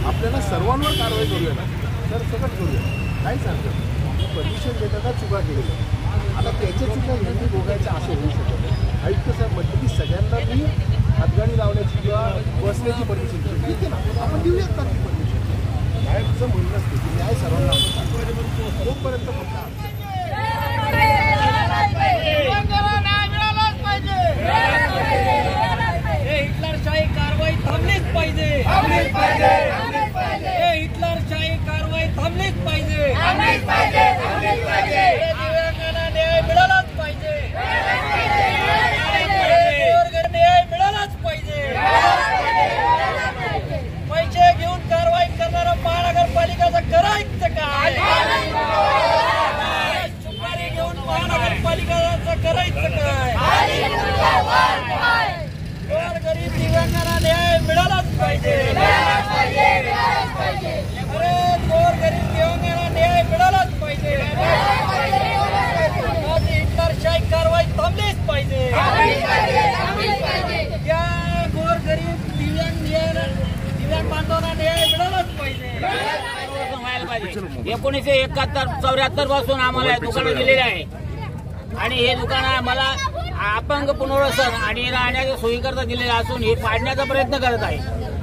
आपल्याला सर्वांवर कारवाई करूया ना, तर सगळं करूया, काहीच हरकत नाही. परमिशन देताना चुका केलेल्या, आता त्याच्या चुका यांनी भोगायच्या असं होऊ शकत नाही. आयुक्त साहेब म्हटलं की सगळ्यांना मी हातगाडी लावण्याची किंवा बसण्याची परमिशन दिली, ठीक आहे ना, आपण देऊयात ना ती परमिशन. न्यायाचं म्हणणं असते की न्याय सर्वांना तोपर्यंत फक्त हिटलरशाही कारवाई थांबलीच पाहिजे, हिटलरशाही कारवाई थांबलीच पाहिजे, दिव्यांगांना न्याय मिळालाच पाहिजे, न्याय मिळालाच पाहिजे. पैसे घेऊन कारवाई करणारा महानगरपालिकाचं करायचं काय? सुपारी घेऊन महानगरपालिकाचं करायचं काय? गरीब दिव्यांगांना न्याय मिळालाच पाहिजे. अरे गरीब दिव्यांगांना न्याय मिळालाच पाहिजे. हिटलरशाही कारवाई थांबलीच पाहिजे. त्या गरीब दिव्यांग बांधवांना न्याय मिळालाच पाहिजे. 1971-74 पासून आम्हाला दुकानं दिलेली आहे आणि हे दुकान आम्हाला अपंग पुनर्वसन आणि राहण्याच्या सोयीकरता दिलेलं असून हे पाडण्याचा प्रयत्न करत आहे.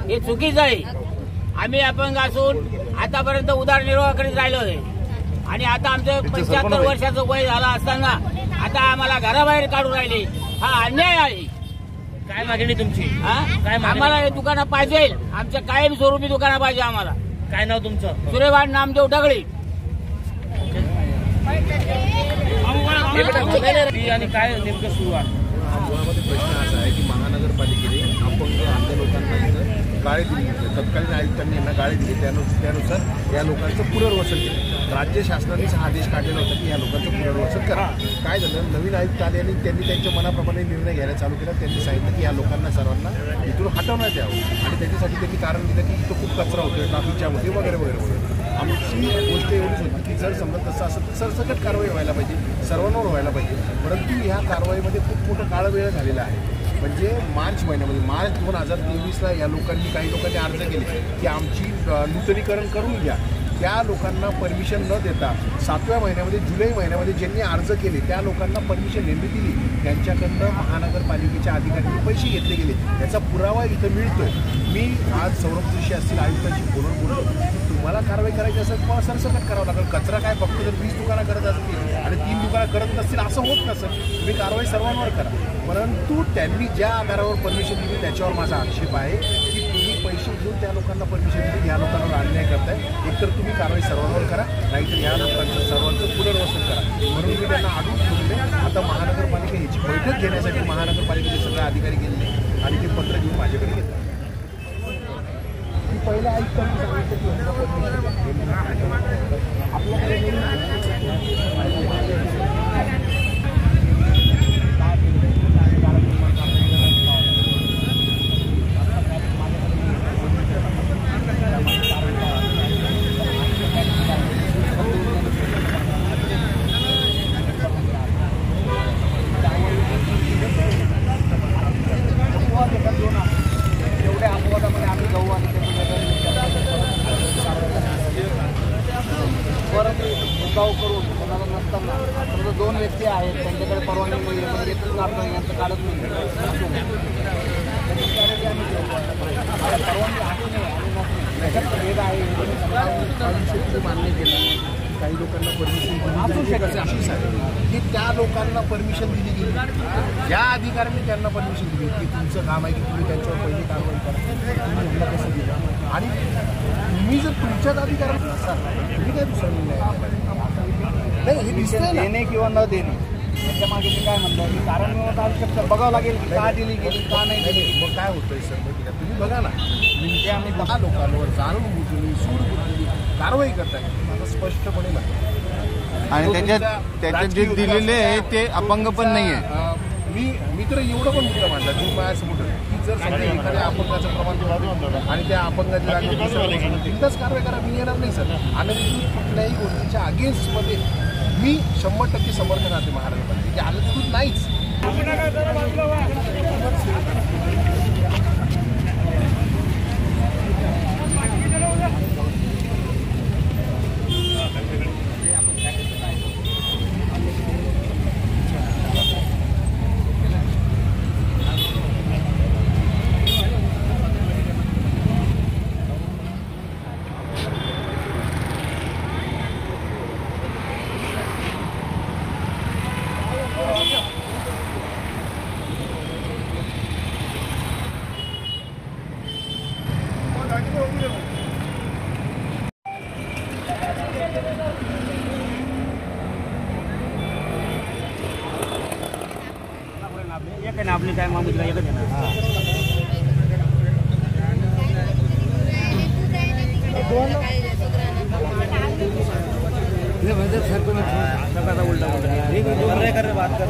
हे चुकीचं आहे. आम्ही अपंग असून आतापर्यंत उदरनिर्वाह करीत राहिलो आहे आणि आता आमचं 75 वर्षाचं वय झालं असताना आता आम्हाला घराबाहेर काढून राहिले. हा अन्याय आहे. काय मागणी तुमची? आम्हाला हे दुकानं पाहिजे. आमच्या कायम स्वरूपी दुकानं पाहिजे आम्हाला. काय नाव तुमचं? सूर्यवान नामदेव डगळे. आणि काय नेमकं सुरू आहे? मुळामध्ये प्रश्न असा आहे की महानगरपालिकेने अपंग अंध लोकांना इथं गाळे दिली, तत्कालीन आयुक्तांनी यांना गाळे दिले, त्यानुसार या लोकांचं पुनर्वसन केलं. राज्य शासनानेच हा आदेश काढलेला होता की या लोकांचं पुनर्वसन करा. काय झालं, नवीन आयुक्त आले आणि त्यांनी त्यांच्या मनाप्रमाणे निर्णय घ्यायला चालू केला. त्यांनी सांगितलं की या लोकांना सर्वांना इथून हटवण्यात यावं आणि त्याच्यासाठी त्यांनी कारण दिलं की इथं खूप कचरा होतोय ट्रॅफिकच्या मध्ये वगैरे वगैरे वगैरे. आमची गोष्ट एवढीच होती की जर समजा तसं असेल तर सरसकट कारवाई व्हायला पाहिजे, सर्वांवर व्हायला पाहिजे. परंतु ह्या कारवाईमध्ये खूप मोठा काळ वेळ झालेला आहे. म्हणजे मार्च महिन्यामध्ये, मार्च 2023ला या लोकांनी, काही लोकांनी अर्ज केले की आमची नूतनीकरण करून घ्या. त्या लोकांना परमिशन न देता 7व्या महिन्यामध्ये, जुलै महिन्यामध्ये ज्यांनी अर्ज केले त्या लोकांना परमिशन यांनी दिली. त्यांच्याकडनं महानगरपालिकेच्या अधिकाऱ्यांनी पैसे घेतले गेले. याचा पुरावा इथं मिळतोय. मी आज सौरभ जोशी असतील आयुक्तांशी बोलतो तुम्हाला कारवाई करायची असेल तुम्हाला सरसकट करावं लागेल. कचरा काय फक्त जर 20 दुकानं करत असतील आणि 3 दुकानं करत नसतील असं होत नसेल. तुम्ही कारवाई सर्वांवर करा. परंतु त्यांनी ज्या आधारावर परमिशन दिली त्याच्यावर माझा आक्षेप आहे की तुम्ही पैसे घेऊन त्या लोकांना परमिशन दिली, ह्या लोकांवर अन्याय करताय. एकतर तुम्ही कारवाई सर्वांवर करा, नाहीतर ह्या लोकांचं सर्वांचं पुनर्वसन करा. म्हणून मी त्यांना अडून ठेवले. आता महानगरपालिका ह्याची बैठक घेण्यासाठी महानगरपालिकेचे सगळे अधिकारी गेले आणि ते पत्र घेऊन माझ्याकडे घेतलं. पहिल्या आयुक्तांनी सांगितलं एवढ्या अपवादामध्ये आम्ही जाऊ आणि परत मुद्दाव करून कोणाला नसताना समजा 2 व्यक्ती आहेत त्यांच्याकडे परवानगी मिळेल पण येतच काढतो यांचं काढत नाही. परवानगी आहे त्याच्यात भेद आहे. मान्य केलं. काही लोकांना परमिशन अशीच आहे की त्या लोकांना परमिशन दिली गेली, ज्या अधिकाऱ्यांनी त्यांना परमिशन दिली की तुमचं काम आहे की तुम्ही त्यांच्यावर पहिली कारवाई करा. तुम्ही यांना कसं दिलं आणि तुम्ही जर तुमच्याच अधिकाऱ्यांना नसाल तुम्ही काय दुसरा निर्णय नाही. हे दिसतंय देणे किंवा न देणे त्याच्या मागे मी काय म्हणलं की कारण मिळवता आवश्यकता बघावं लागेल की का दिली गेली का नाही दिली. मग काय होतंय सर माहिती का, तुम्ही बघा ना म्हणजे आम्ही 10 लोकांवर जाणून बुजून सूड बुजली कारवाई करताय. मला स्पष्टपणे म्हणतो आणि त्याच्यात जे दिलेले आहे ते अपंग पण नाही आहे. मी तर एवढं पण मुद्दा मांडला तुम्ही माझ्यासमोर की जर समजा एखाद्या अपंगाचं प्रमाण वाढवलं आणि त्या अपंगाच्या जागी एकदाच कारवाई करा. मी येणार नाही सर. अनधिकृत कुठल्याही गोष्टीच्या अगेन्स्टमध्ये मी 100% समर्थन राहते महानगरपालिकेचे. अनधिकृत नाहीच. काय मामूली एकच आहे ना उलटा बात कर